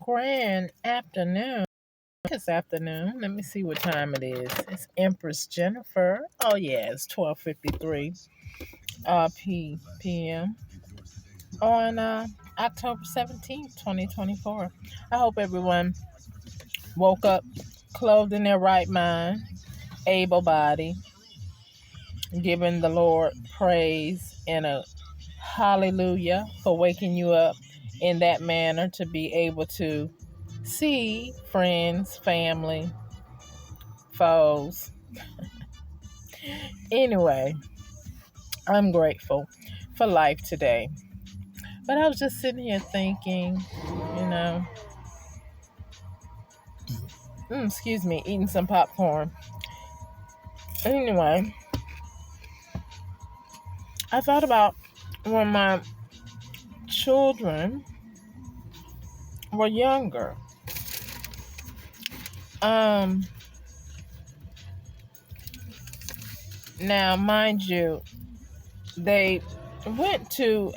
Grand afternoon. It's afternoon. Let me see what time it is. It's Empress Jennifer. Oh yeah, it's 12:53 p.m. on October 17th, 2024. I hope everyone woke up clothed in their right mind, able body, giving the Lord praise and a hallelujah for waking you up in that manner to be able to see friends, family, foes. Anyway, I'm grateful for life today. But I was just sitting here thinking, you know, excuse me, eating some popcorn. Anyway, I thought about when my children were younger. Now, mind you, they went to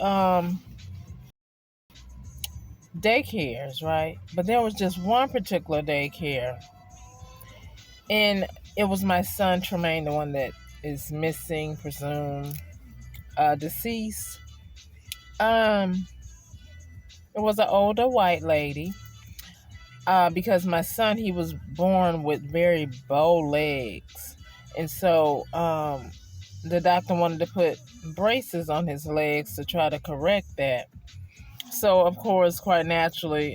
daycares, right? But there was just one particular daycare, and it was my son Tremaine, the one that is missing, presumed deceased. It was an older white lady. Because my son, he was born with very bow legs, and so the doctor wanted to put braces on his legs to try to correct that. So of course, quite naturally,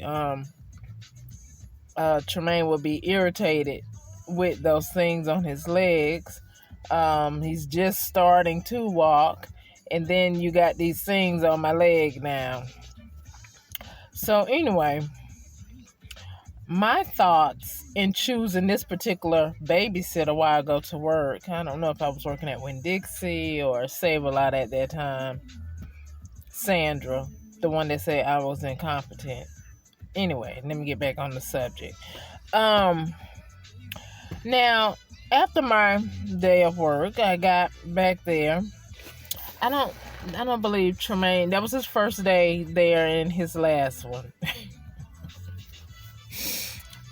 Tremaine would be irritated with those things on his legs. He's just starting to walk, and then you got these things on my leg now. So anyway, my thoughts in choosing this particular babysitter while I go to work, I don't know if I was working at Winn-Dixie or Save-A-Lot at that time. Sandra, the one that said I was incompetent. Anyway, let me get back on the subject. Now, after my day of work, I got back there. I don't believe Tremaine, that was his first day there and his last one.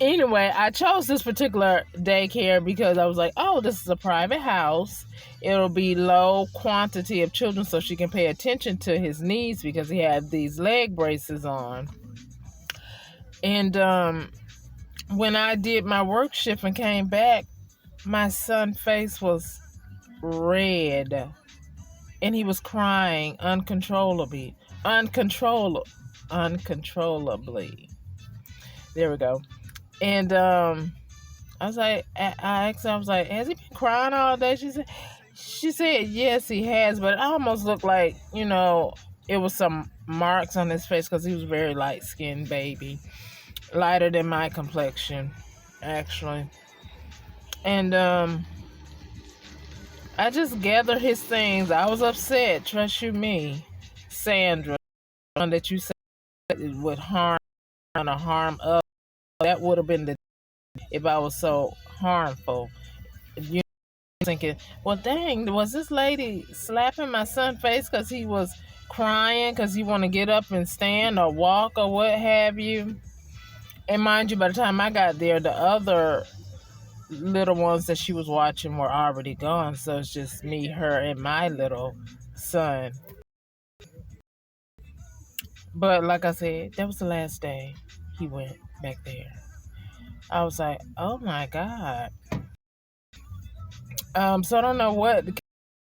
Anyway, I chose this particular daycare because I was like, oh, this is a private house. It'll be low quantity of children so she can pay attention to his needs because he had these leg braces on. And when I did my work shift and came back, my son's face was red and he was crying uncontrollably. There we go. And I was like, I asked her, I was like, has he been crying all day? She said, yes, he has, but it almost looked like, it was some marks on his face because he was a very light-skinned baby, lighter than my complexion, actually. And I just gathered his things. I was upset, trust you me, Sandra, the one that you said would harm us. That would have been the if I was so harmful. You thinking, well, dang, was this lady slapping my son's face because he was crying because he want to get up and stand or walk or what have you? And mind you, by the time I got there, the other little ones that she was watching were already gone. So it's just me, her, and my little son. But like I said, that was the last day he went back there. I was like, oh my God. So I don't know what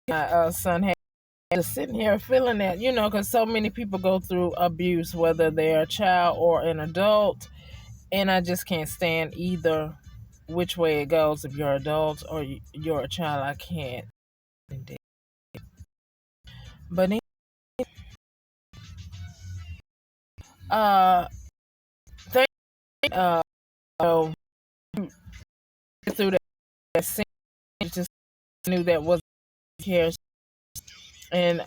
my son had. Just sitting here feeling that, because so many people go through abuse, whether they're a child or an adult, and I just can't stand either which way it goes. If you're an adult or you're a child, I can't. But thank so through that scene, just knew that was care, and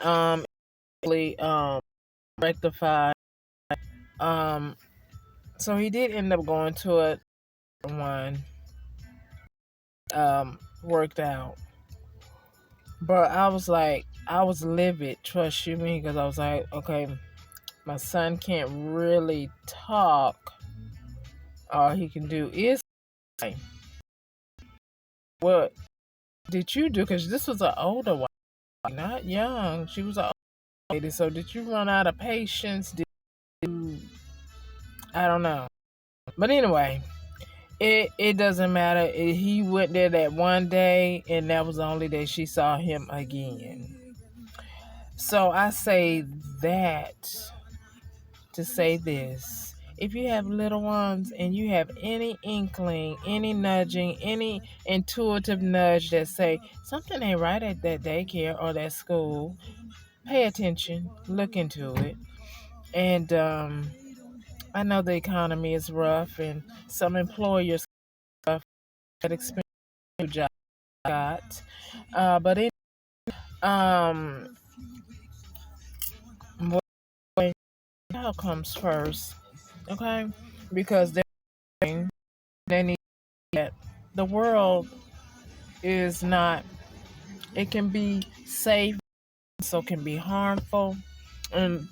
really rectified. So he did end up going to it. One worked out, but I was like, I was livid, trust you me, because I was like, okay, My son can't really talk. All he can do is say, what did you do? Because this was an older one, not young. She was an old lady. So did you run out of patience? Did you, I don't know. But anyway, it doesn't matter. He went there that one day, and that was the only day she saw him again. So I say that to say this. If you have little ones and you have any inkling, any nudging, any intuitive nudge that say something ain't right at that daycare or that school, pay attention, look into it. And I know the economy is rough, and some employers have that experience you job got. But it what comes first, okay? Because they need that. The world is not. It can be safe, so can be harmful, and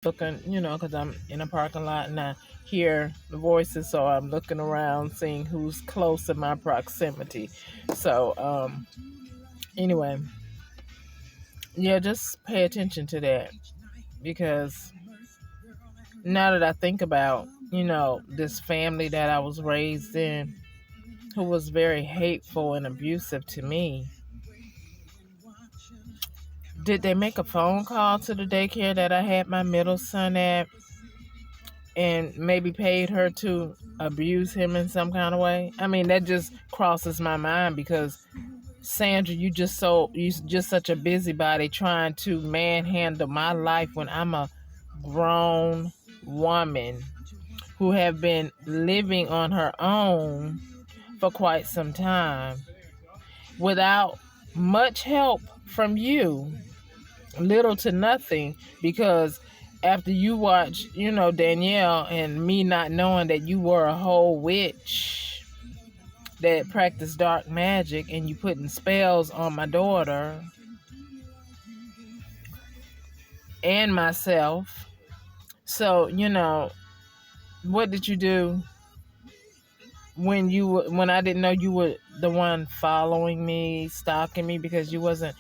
looking, because I'm in a parking lot and I hear the voices, so I'm looking around, seeing who's close in my proximity. So, anyway, yeah, just pay attention to that, because now that I think about, this family that I was raised in, who was very hateful and abusive to me. Did they make a phone call to the daycare that I had my middle son at and maybe paid her to abuse him in some kind of way? I mean, that just crosses my mind, because Sandra, you just such a busybody trying to manhandle my life when I'm a grown woman who have been living on her own for quite some time without much help from you, little to nothing, because after you watch, Danielle, and me not knowing that you were a whole witch that practiced dark magic and you putting spells on my daughter and myself. So, what did you do when I didn't know you were the one following me, stalking me, because you wasn't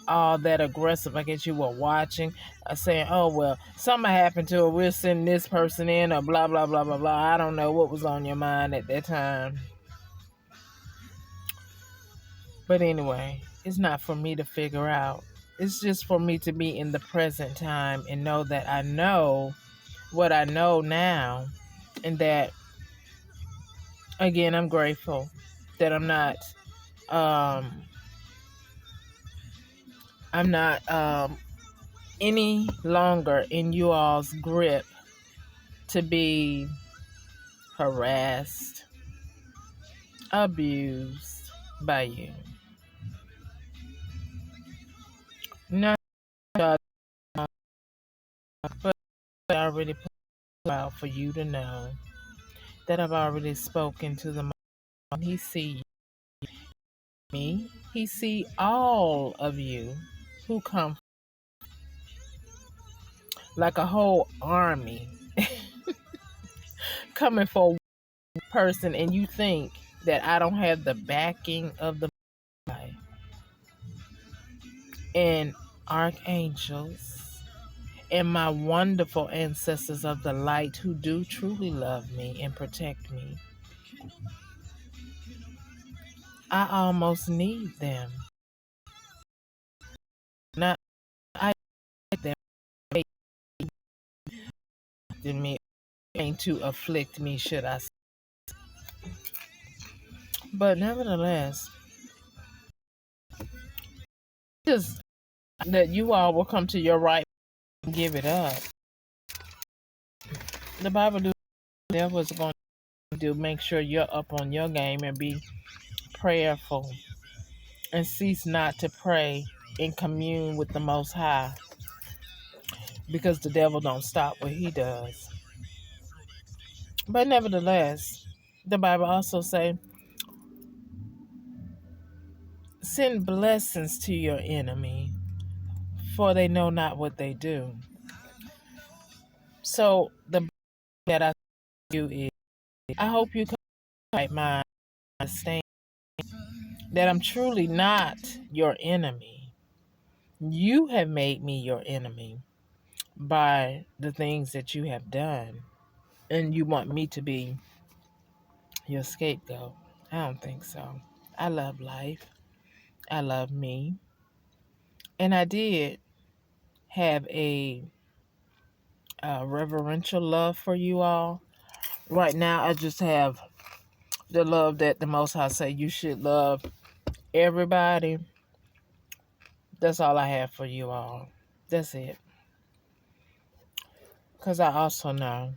all that aggressive? I guess you were watching, saying, oh, well, something happened to her, we'll send this person in, or blah, blah, blah, blah, blah. I don't know what was on your mind at that time. But anyway, it's not for me to figure out. It's just for me to be in the present time and know that I know what I know now, and that, again, I'm grateful that um I'm not any longer in you all's grip to be harassed, abused by you. Not but I already put out for you to know that I've already spoken to the man. He see me. He see all of you who come like a whole army coming for one person, and you think that I don't have the backing of the and archangels and my wonderful ancestors of the light who do truly love me and protect me. I almost need them. Not I need them in me to afflict me, should I say. But nevertheless, just that you all will come to your right and give it up. The Bible do the devil is going to do, make sure you're up on your game and be prayerful and cease not to pray and commune with the Most High, because the devil don't stop what he does. But nevertheless, the Bible also say, send blessings to your enemy, for they know not what they do. So the that I you is I hope you come right mind understand that I'm truly not your enemy. You have made me your enemy by the things that you have done. And you want me to be your scapegoat. I don't think so. I love life. I love me. And I did have a reverential love for you all. Right now, I just have the love that the Most High say you should love everybody. That's all I have for you all. That's it. Because I also know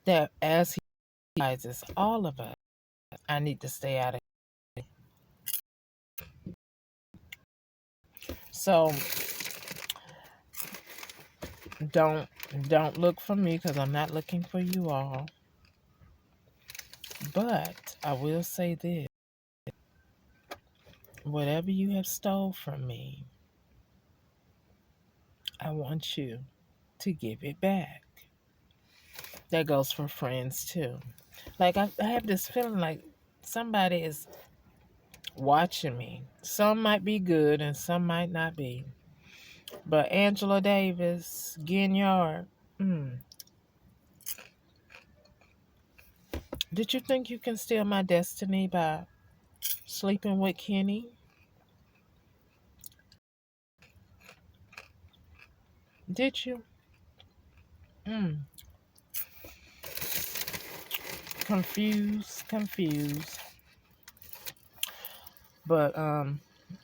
that as He guides all of us, I need to stay out of it. So don't don't look for me because I'm not looking for you all. But I will say this. Whatever you have stole from me, I want you to give it back. That goes for friends too. Like I have this feeling like somebody is watching me. Some might be good and some might not be. But Angela Davis, Ginyard, did you think you can steal my destiny by sleeping with Kenny? Did you? Confused. But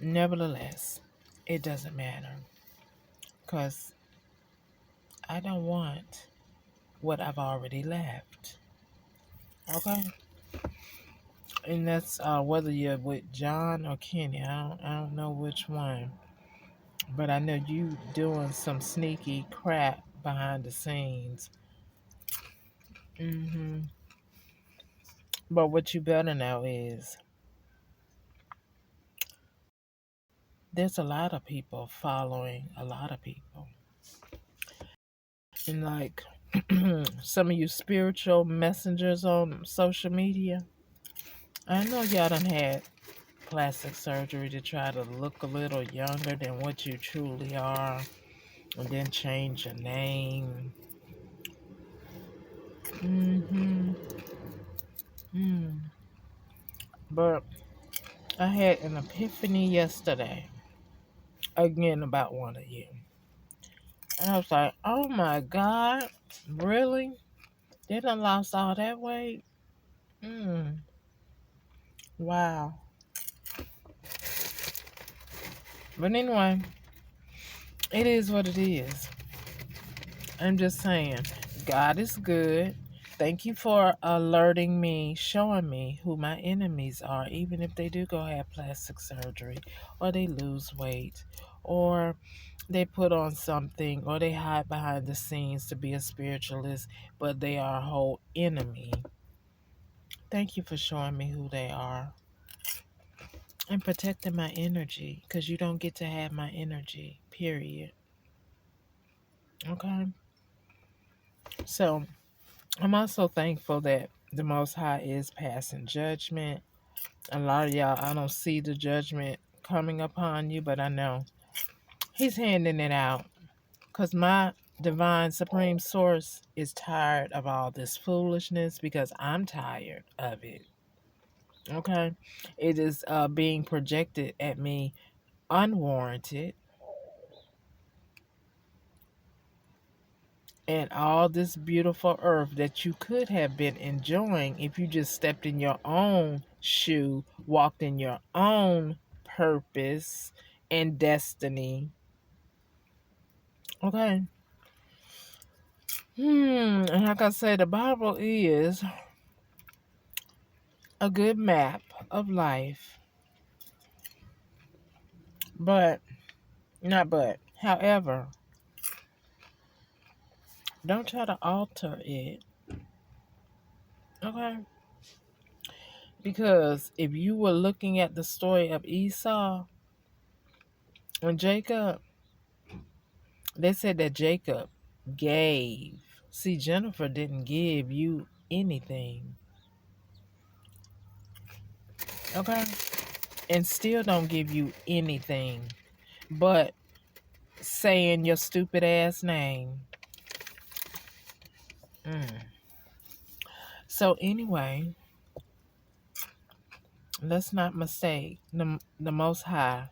nevertheless, it doesn't matter. Because I don't want what I've already left. Okay? And that's whether you're with John or Kenny. I don't know which one. But I know you doing some sneaky crap behind the scenes. But what you better know is there's a lot of people following a lot of people. And like some of you spiritual messengers on social media, I know y'all done had plastic surgery to try to look a little younger than what you truly are, and then change your name. But I had an epiphany yesterday, again about one of you. And I was like, oh my God, really? They done lost all that weight? Wow. But anyway, it is what it is. I'm just saying, God is good. Thank you for alerting me, showing me who my enemies are, even if they do go have plastic surgery, or they lose weight, or they put on something, or they hide behind the scenes to be a spiritualist, but they are a whole enemy. Thank you for showing me who they are and protecting my energy, because you don't get to have my energy, period. Okay? So, I'm also thankful that the Most High is passing judgment. A lot of y'all, I don't see the judgment coming upon you, but I know He's handing it out because my divine supreme source is tired of all this foolishness because I'm tired of it. Okay? It is being projected at me unwarranted. And all this beautiful earth that you could have been enjoying if you just stepped in your own shoe, walked in your own purpose and destiny. Okay. And like I said, the Bible is a good map of life. However, don't try to alter it. Okay? Because if you were looking at the story of Esau and Jacob, they said that Jacob gave. See, Jennifer didn't give you anything, okay? And still don't give you anything but saying your stupid ass name. So anyway, let's not mistake the Most High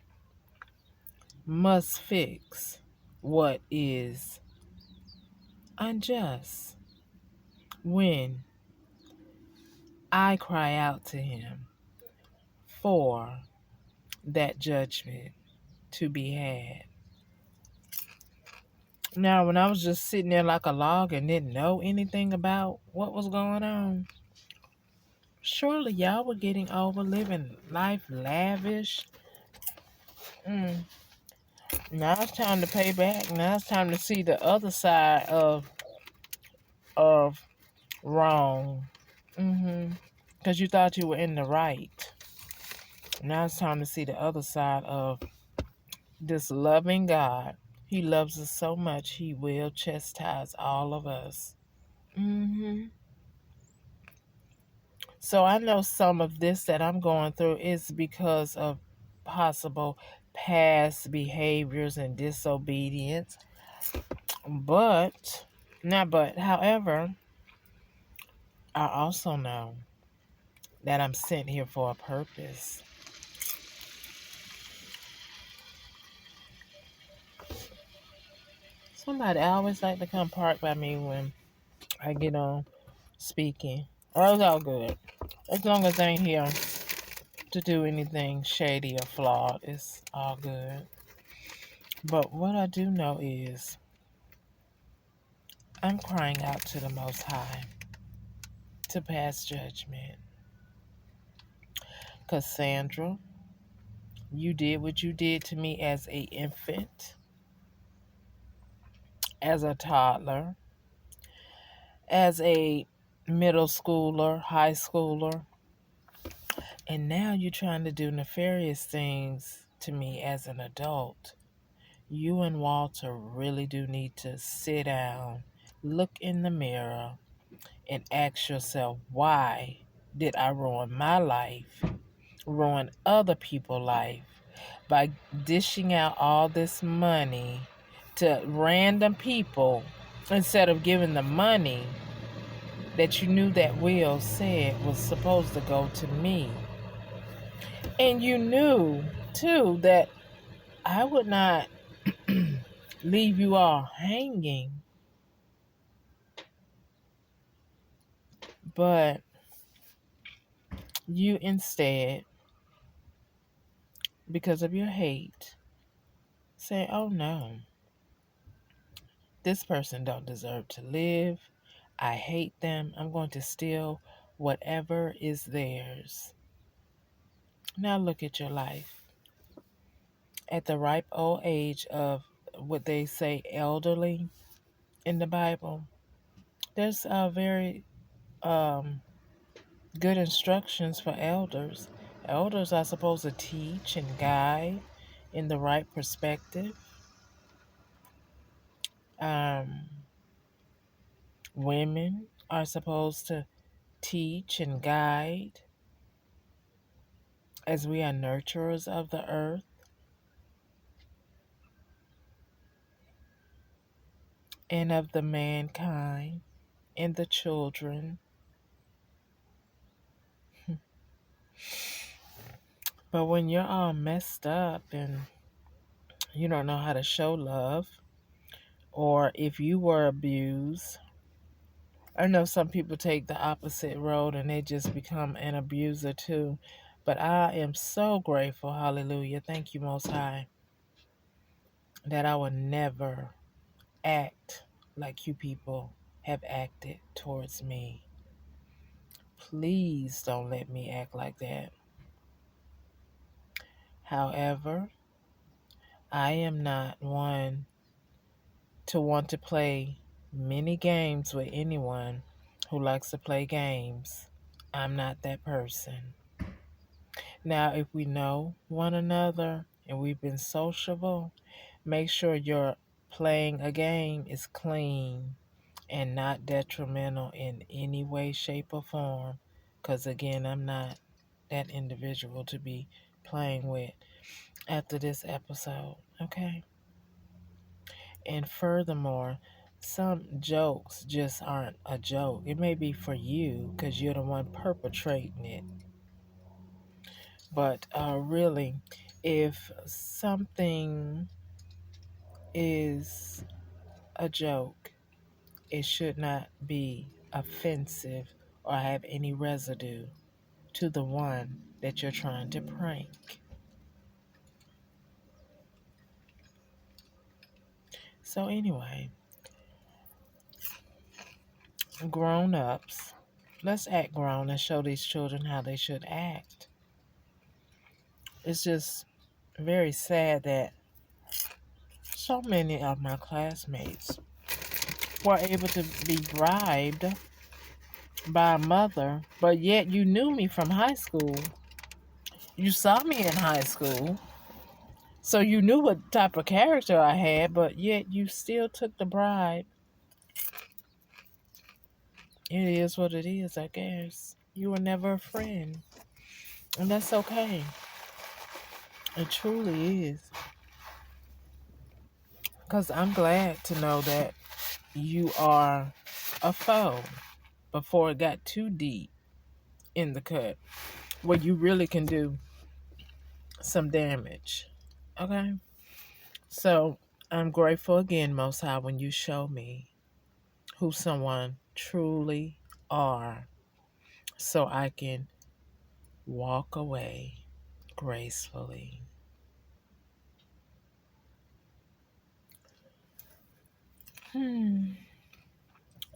must fix what is unjust when I cry out to him for that judgment to be had. Now, when I was just sitting there like a log and didn't know anything about what was going on, surely y'all were getting over living life lavish. Now it's time to pay back. Now it's time to see the other side of wrong. Because you thought you were in the right. Now it's time to see the other side of this loving God. He loves us so much, he will chastise all of us. So I know some of this that I'm going through is because of possible past behaviors and disobedience. However, I also know that I'm sent here for a purpose. Somebody always like to come park by me when I get on speaking. Oh, it's all good. As long as I ain't here to do anything shady or flawed, it's all good. But what I do know is I'm crying out to the Most High to pass judgment. Cassandra, you did what you did to me as an infant, as a toddler, as a middle schooler, high schooler, and now you're trying to do nefarious things to me as an adult. You and Walter really do need to sit down, look in the mirror, and ask yourself, why did I ruin my life, ruin other people's life by dishing out all this money to random people instead of giving the money that you knew that will said was supposed to go to me? And you knew, too, that I would not leave you all hanging. But you instead, because of your hate, say, oh no, this person don't deserve to live. I hate them. I'm going to steal whatever is theirs. Now look at your life. At the ripe old age of what they say elderly in the Bible, there's a very good instructions for elders. Elders are supposed to teach and guide in the right perspective. Women are supposed to teach and guide as we are nurturers of the earth and of the mankind and the children. But when you're all messed up and you don't know how to show love, or if you were abused, I know some people take the opposite road and they just become an abuser too. But I am so grateful, hallelujah, thank you, Most High, that I will never act like you people have acted towards me. Please don't let me act like that. However, I am not one to want to play many games with anyone who likes to play games. I'm not that person. Now, if we know one another and we've been sociable, make sure your playing a game is clean and not detrimental in any way, shape, or form. Because again, I'm not that individual to be playing with after this episode, okay? And furthermore, some jokes just aren't a joke. It may be for you because you're the one perpetrating it. But really, if something is a joke, it should not be offensive or have any residue to the one that you're trying to prank. So, anyway, grown ups, let's act grown and show these children how they should act. It's just very sad that so many of my classmates were able to be bribed by a mother, but yet you knew me from high school. You saw me in high school. So you knew what type of character I had, but yet you still took the bribe. It is what it is, I guess. You were never a friend. And that's okay. It truly is. Because I'm glad to know that you are a foe before it got too deep in the cut where you really can do some damage. Okay? So I'm grateful again, Most High, when you show me who someone truly are so I can walk away gracefully.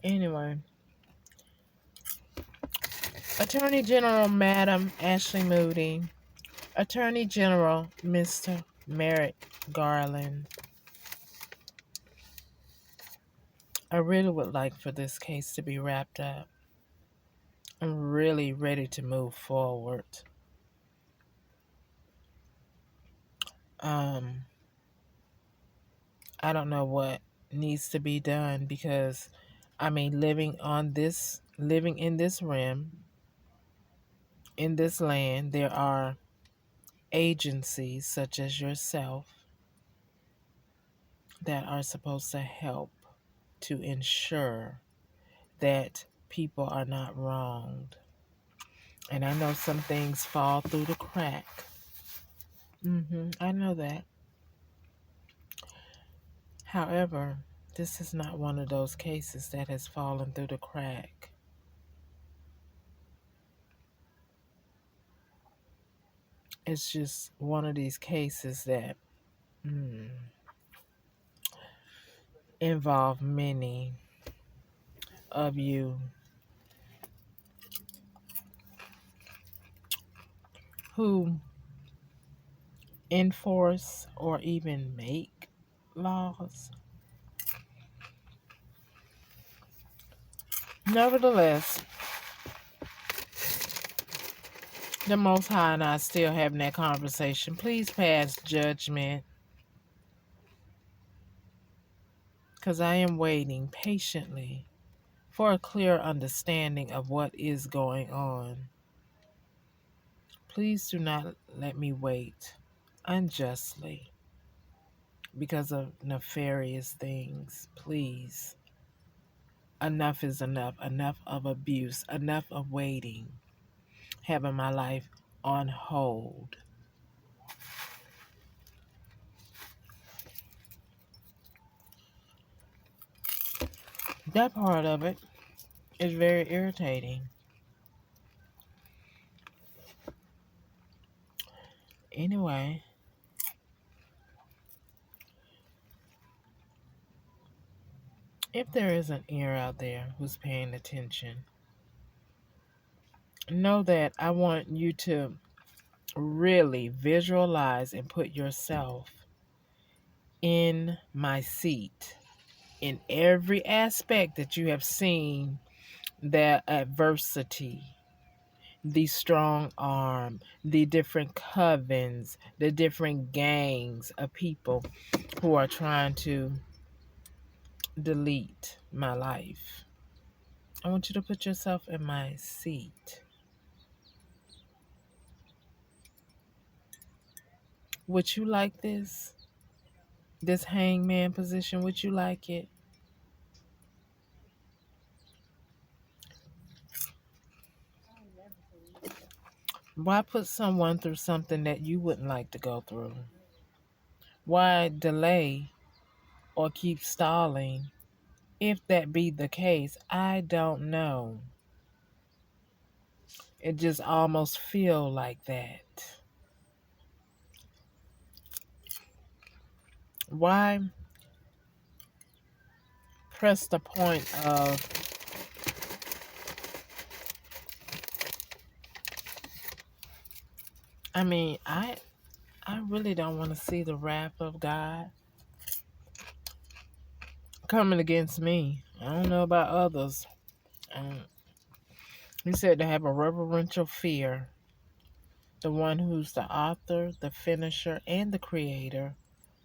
Anyway, Attorney General Madam Ashley Moody, Attorney General Mr. Merrick Garland, I really would like for this case to be wrapped up. I'm really ready to move forward. I don't know what needs to be done because living in this rim, in this land, there are agencies such as yourself that are supposed to help to ensure that people are not wronged. And I know some things fall through the crack. I know that. However, this is not one of those cases that has fallen through the crack. It's just one of these cases that involve many of you who enforce or even make laws. Nevertheless, the Most High and I still having that conversation. Please pass judgment, because I am waiting patiently for a clear understanding of what is going on. Please do not let me wait unjustly because of nefarious things. Please. Enough is enough. Enough of abuse. Enough of waiting. Having my life on hold. That part of it is very irritating. Anyway, if there is an ear out there who's paying attention, know that I want you to really visualize and put yourself in my seat in every aspect that you have seen the adversity, the strong arm, the different covens, the different gangs of people who are trying to delete my life. I want you to put yourself in my seat. Would you like this? This hangman position, would you like it? Why put someone through something that you wouldn't like to go through? Why delay or keep stalling? If that be the case, I don't know. It just almost feel like that. Why press the point of I really don't want to see the wrath of God coming against me. I don't know about others. He said to have a reverential fear, the one who's the author, the finisher, and the creator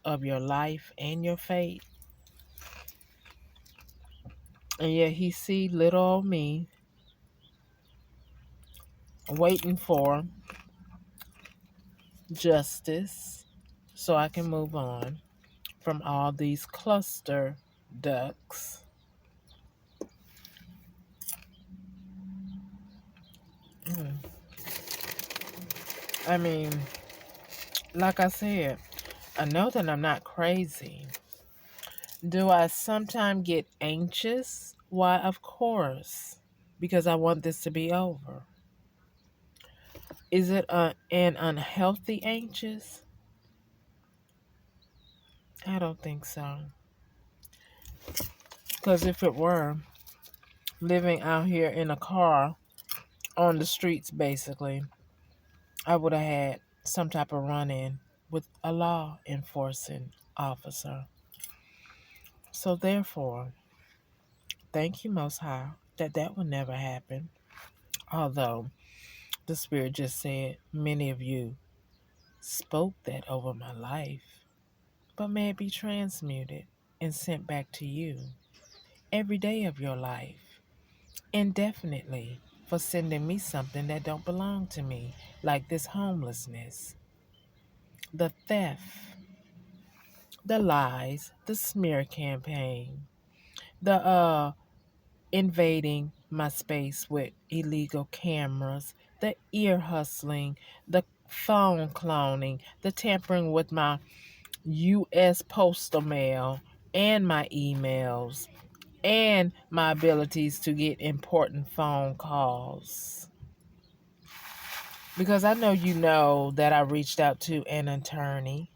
of your life and your fate. And yet he see little old me waiting for justice so I can move on from all these cluster ducks. I mean, like I said, I know that I'm not crazy. Do I sometimes get anxious? Why, of course, because I want this to be over. Is it an unhealthy anxious? I don't think so. Because if it were, living out here in a car on the streets, basically, I would have had some type of run-in with a law enforcing officer. So therefore, thank you, Most High, that would never happen. Although the Spirit just said many of you spoke that over my life, but may it be transmuted and sent back to you every day of your life, indefinitely, for sending me something that don't belong to me, like this homelessness, the theft, the lies, the smear campaign, the invading my space with illegal cameras, the ear hustling, the phone cloning, the tampering with my U.S. postal mail and my emails, and my abilities to get important phone calls. Because I know you know that I reached out to an attorney,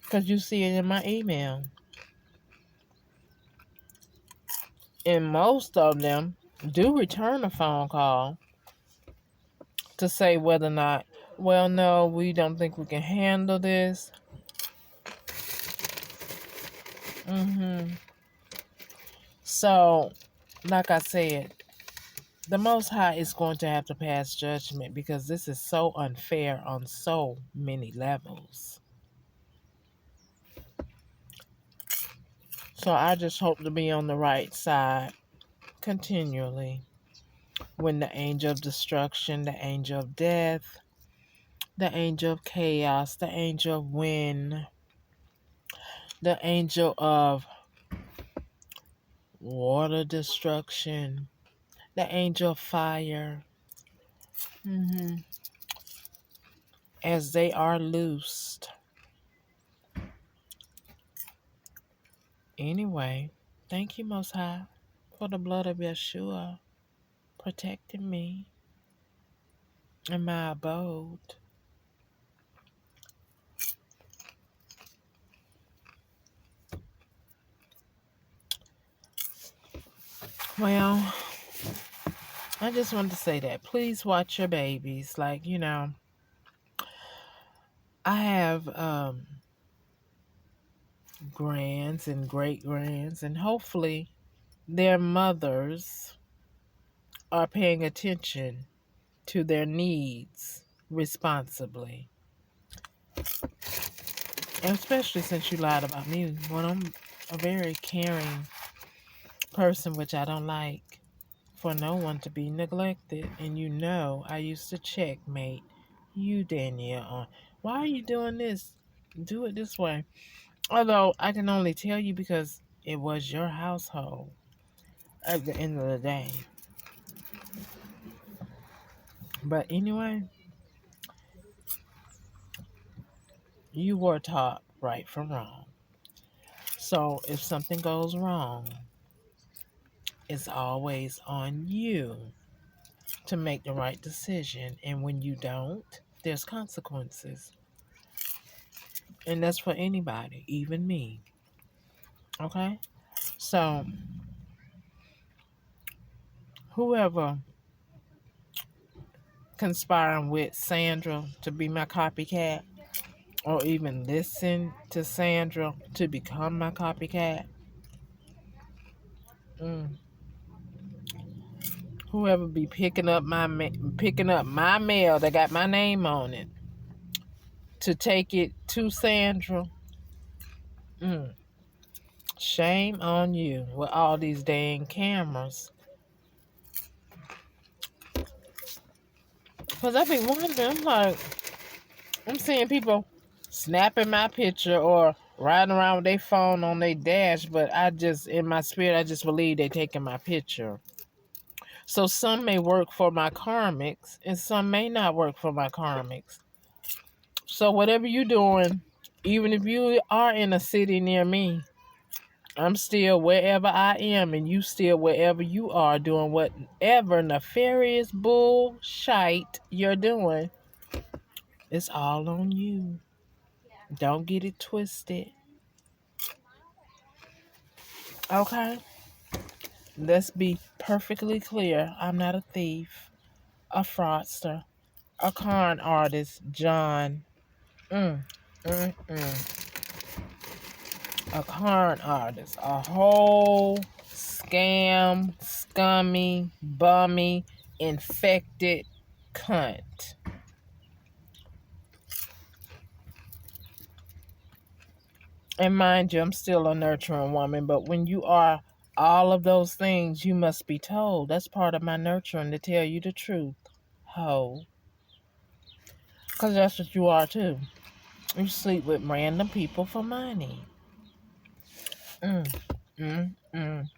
because you see it in my email. And most of them do return a phone call to say whether or not, well, no, we don't think we can handle this. So, like I said, the Most High is going to have to pass judgment because this is so unfair on so many levels. So I just hope to be on the right side continually. When the angel of destruction, the angel of death, the angel of chaos, the angel of wind, the angel of water destruction, the angel of fire, as they are loosed. Anyway, thank you, Most High, for the blood of Yeshua protecting me in my abode. Well, I just wanted to say that. Please watch your babies. Like, I have grands and great grands, and hopefully their mothers are paying attention to their needs responsibly. And especially since you lied about me when I'm a very caring person, which I don't like for no one to be neglected. And you know, I used to checkmate you, Danielle, on why are you doing this? Do it this way. Although I can only tell you because it was your household at the end of the day. But anyway, you were taught right from wrong. So if something goes wrong, it's always on you to make the right decision. And when you don't, there's consequences. And that's for anybody, even me. Okay? So, whoever conspiring with Sandra to be my copycat, or even listen to Sandra to become my copycat, whoever be picking up my mail that got my name on it to take it to Sandra, shame on you with all these dang cameras. Because I be wondering, I'm seeing people snapping my picture or riding around with their phone on their dash, but in my spirit, I just believe they taking my picture. So some may work for my karmics and some may not work for my karmics. So whatever you're doing, even if you are in a city near me, I'm still wherever I am and you still wherever you are doing whatever nefarious bullshit you're doing. It's all on you. Don't get it twisted. Okay? Let's be perfectly clear. I'm not a thief, a fraudster, a con artist, John. A con artist. A whole scam, scummy, bummy, infected cunt. And mind you, I'm still a nurturing woman, but when you are all of those things, you must be told. That's part of my nurturing, to tell you the truth. Ho. Because that's what you are too. You sleep with random people for money. Mm, mm, mm,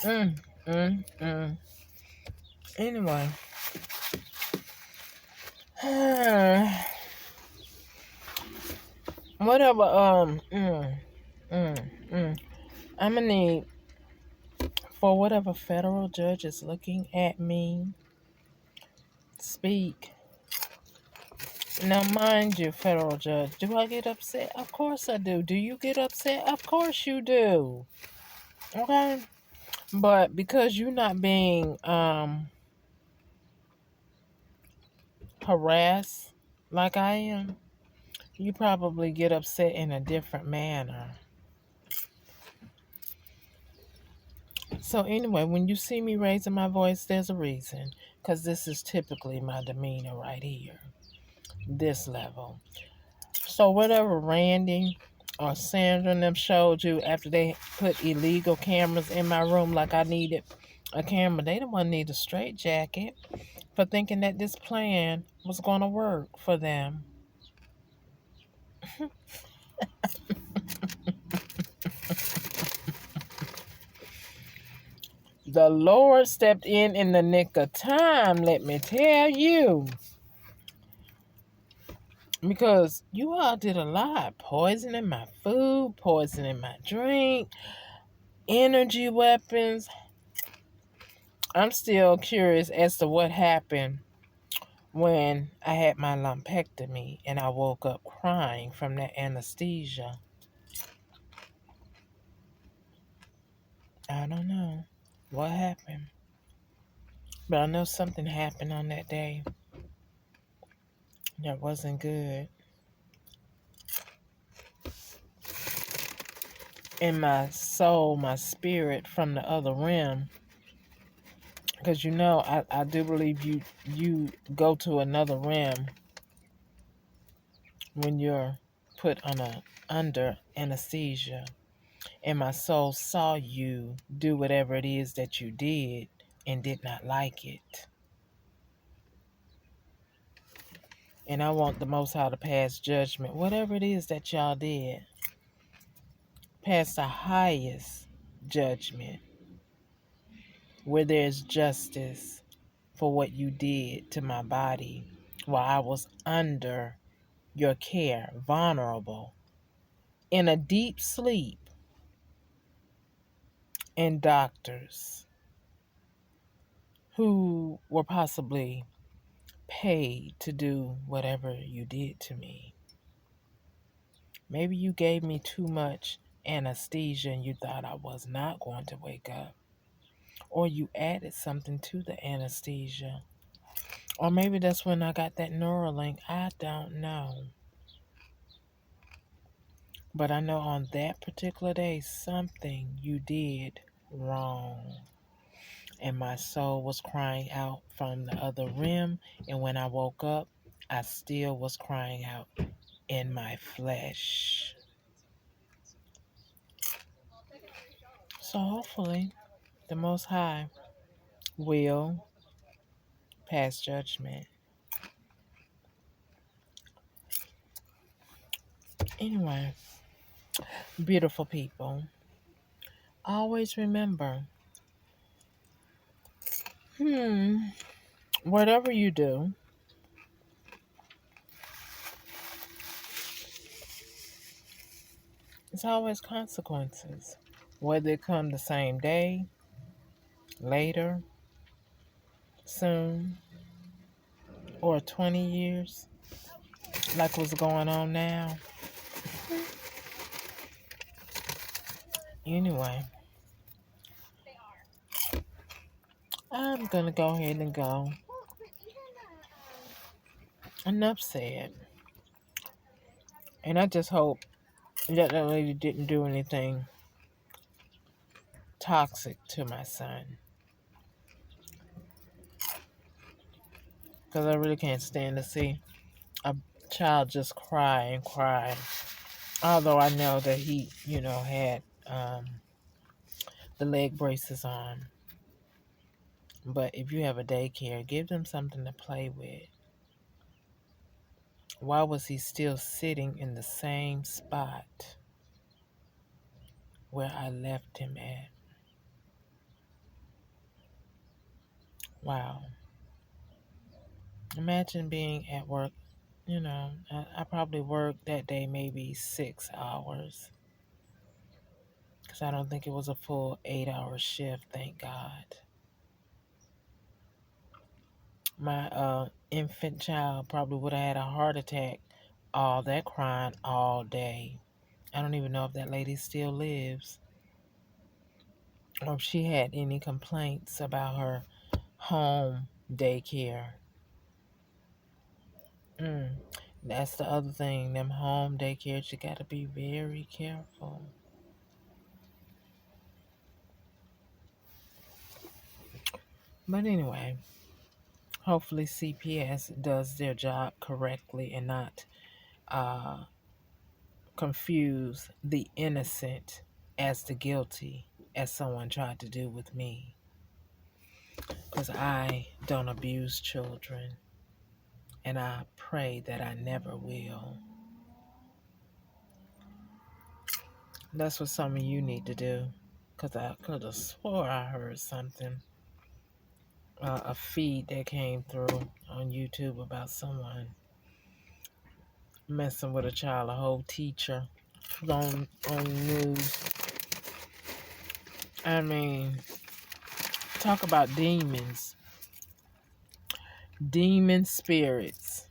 mm, mm, mm. Anyway. Whatever, I'm gonna need for whatever federal judge is looking at me, speak. Now, mind you, federal judge, do I get upset? Of course I do. Do you get upset? Of course you do. Okay? But because you're not being harassed like I am, you probably get upset in a different manner. So anyway, when you see me raising my voice, there's a reason. Because this is typically my demeanor right here. This level. So whatever Randy or Sandra and them showed you after they put illegal cameras in my room like I needed a camera, they didn't want to need a straight jacket for thinking that this plan was going to work for them. The Lord stepped in the nick of time, let me tell you. Because you all did a lot. Poisoning my food, poisoning my drink, energy weapons. I'm still curious as to what happened when I had my lumpectomy and I woke up crying from that anesthesia. I don't know what happened. But I know something happened on that day that wasn't good. In my soul, my spirit from the other realm. Because you know, I do believe you go to another realm when you're put under anesthesia. And my soul saw you do whatever it is that you did and did not like it. And I want the Most High to pass judgment, whatever it is that y'all did, pass the highest judgment where there's justice for what you did to my body while I was under your care, vulnerable, in a deep sleep, and doctors who were possibly paid to do whatever you did to me. Maybe you gave me too much anesthesia and you thought I was not going to wake up. Or you added something to the anesthesia. Or maybe that's when I got that Neuralink. I don't know. But I know on that particular day, something you did wrong. And my soul was crying out from the other rim. And when I woke up, I still was crying out in my flesh. So hopefully, the Most High will pass judgment. Anyway, beautiful people, always remember, whatever you do, it's always consequences. Whether it come the same day, later, soon, or 20 years, like what's going on now. Anyway, I'm going to go ahead and go. Enough said. And I just hope that lady didn't do anything toxic to my son. Because I really can't stand to see a child just cry and cry. Although I know that he, had the leg braces on. But if you have a daycare, give them something to play with. Why was he still sitting in the same spot where I left him at? Wow. Imagine being at work. I probably worked that day maybe 6 hours. Because I don't think it was a full 8-hour shift, thank God. My infant child probably would have had a heart attack, all that crying all day. I don't even know if that lady still lives or if she had any complaints about her home daycare. That's the other thing. Them home daycares, you got to be very careful. But anyway, hopefully CPS does their job correctly and not confuse the innocent as the guilty, as someone tried to do with me. Because I don't abuse children, and I pray that I never will. That's what some of you need to do, because I could have swore I heard something, a feed that came through on YouTube about someone messing with a child, a whole teacher on news. I mean, talk about demons. Demon spirits.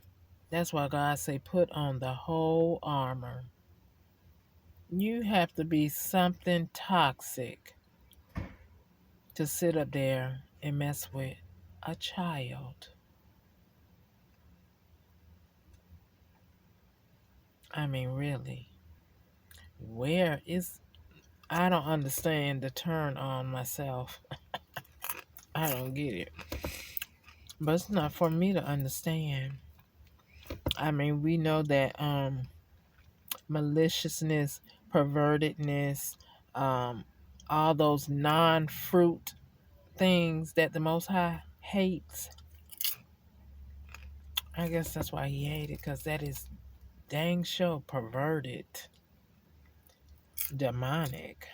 That's why God say put on the whole armor. You have to be something toxic to sit up there and mess with a child. I mean, really. I don't understand the turn on myself. I don't get it. But it's not for me to understand. I mean, we know that maliciousness, pervertedness, um, all those non-fruit things that the Most High hates. I guess that's why he hated, because that is dang sure perverted, demonic.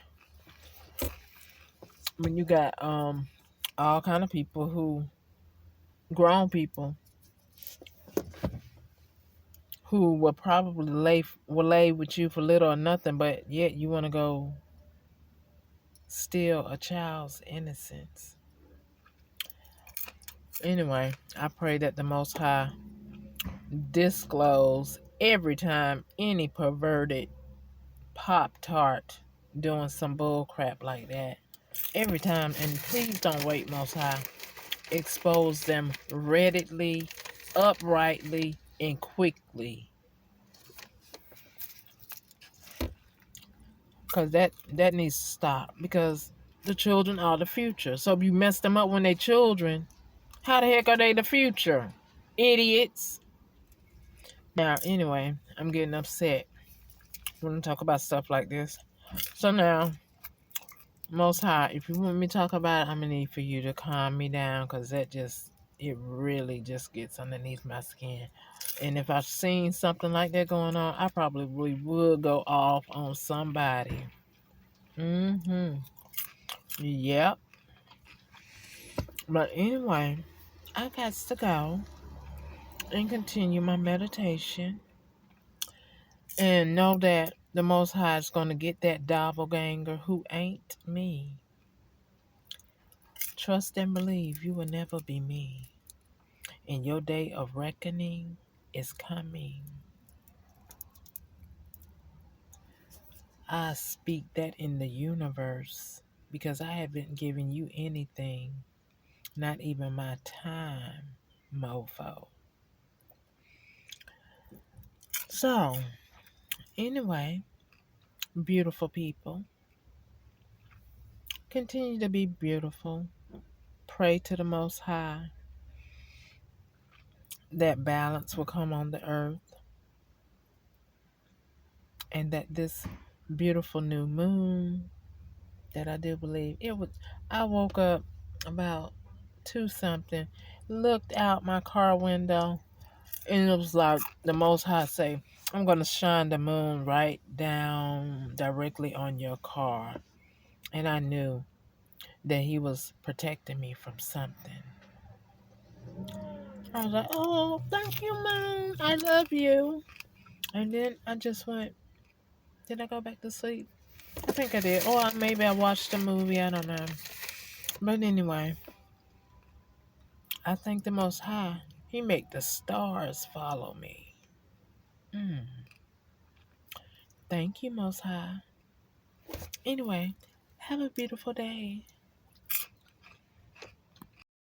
When you got all kind of people who, grown people, who will probably lay with you for little or nothing, but yet you want to go steal a child's innocence. Anyway, I pray that the Most High disclose every time any perverted Pop Tart doing some bull crap like that. Every time, and please don't wait, Most High. Expose them readily, uprightly, and quickly. Because that needs to stop. Because the children are the future. So if you mess them up when they're children, how the heck are they the future? Idiots. Now, anyway, I'm getting upset when I talk about stuff like this. So now, Most High, if you want me to talk about it, I'm going to need for you to calm me down, because it really just gets underneath my skin. And if I've seen something like that going on, I probably would go off on somebody. Yep. But anyway, I got to go and continue my meditation and know that the Most High is going to get that doppelganger who ain't me. Trust and believe you will never be me. And your day of reckoning is coming. I speak that in the universe, because I haven't given you anything, not even my time, mofo. So, anyway, beautiful people, continue to be beautiful. Pray to the Most High that balance will come on the earth, and that this beautiful new moon that I do believe it was. I woke up about 2 something, looked out my car window, and it was like the Most High say, I'm going to shine the moon right down directly on your car. And I knew that he was protecting me from something. I was like, oh, thank you, moon. I love you. And then I just went, did I go back to sleep? I think I did. Or maybe I watched a movie. I don't know. But anyway, I thank the Most High. He make the stars follow me. Thank you, Most High. Anyway, have a beautiful day.